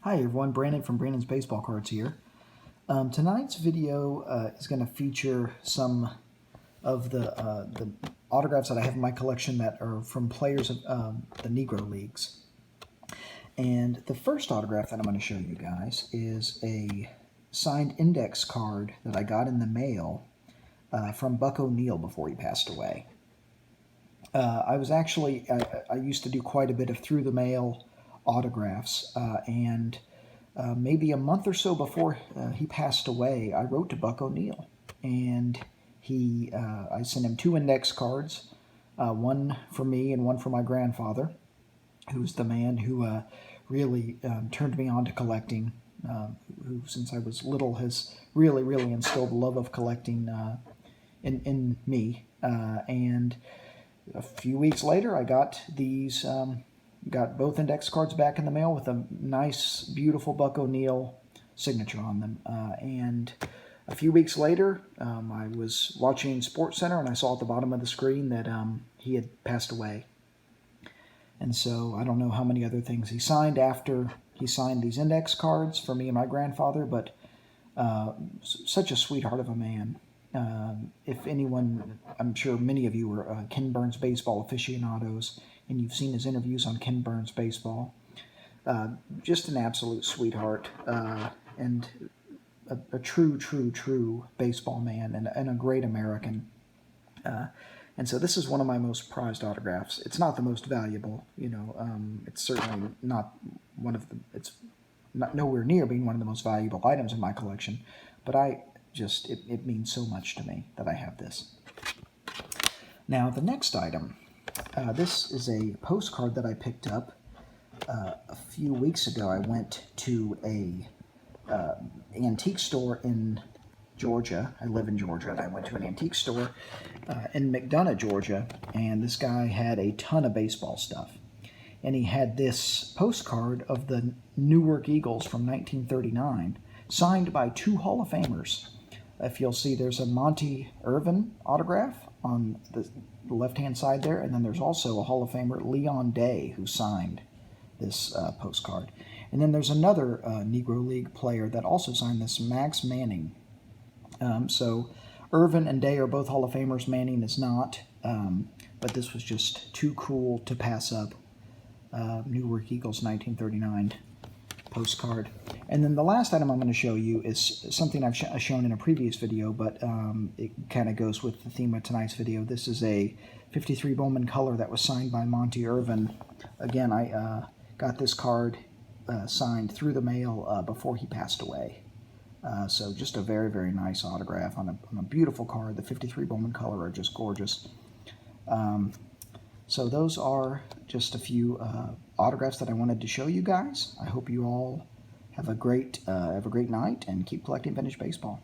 Hi everyone, Brandon from Brandon's Baseball Cards here. Tonight's video is going to feature some of the autographs that I have in my collection that are from players of the Negro Leagues. And the first autograph that I'm going to show you guys is a signed index card that I got in the mail from Buck ONeil before he passed away. I used to do quite a bit of through the mail autographs, and maybe a month or so before he passed away, I wrote to Buck ONeil, and I sent him 2 index cards, one for me and one for my grandfather, who's the man who really turned me on to collecting, who since I was little has really instilled the love of collecting in me, and a few weeks later I got these got both index cards back in the mail with a nice, beautiful Buck ONeil signature on them. And a few weeks later, I was watching SportsCenter and I saw at the bottom of the screen that he had passed away. And so I don't know how many other things he signed after he signed these index cards for me and my grandfather, but such a sweetheart of a man. If anyone, I'm sure many of you are Ken Burns baseball aficionados, and you've seen his interviews on Ken Burns Baseball. Just an absolute sweetheart, and a true baseball man, and a great American. And so this is one of my most prized autographs. It's not the most valuable, it's certainly not it's not nowhere near being one of the most valuable items in my collection, but it means so much to me that I have this. Now the next item, this is a postcard that I picked up a few weeks ago. I went to a antique store in Georgia. I live in Georgia, and I went to an antique store in McDonough, Georgia, and this guy had a ton of baseball stuff. And he had this postcard of the Newark Eagles from 1939, signed by 2 Hall of Famers. If you'll see, there's a Monte Irvin autograph on the left-hand side there, and then there's also a Hall of Famer, Leon Day, who signed this postcard. And then there's another Negro League player that also signed this, Max Manning. So Irvin and Day are both Hall of Famers. Manning is not, but this was just too cool to pass up. Newark Eagles 1939 postcard. And then the last item I'm going to show you is something I've shown in a previous video, but it kind of goes with the theme of tonight's video. This is a 53 Bowman color that was signed by Monte Irvin. Again, I got this card signed through the mail before he passed away. So just a very nice autograph on a beautiful card. The 53 Bowman color are just gorgeous. So those are just a few autographs that I wanted to show you guys. I hope you all have a great night and keep collecting vintage baseball.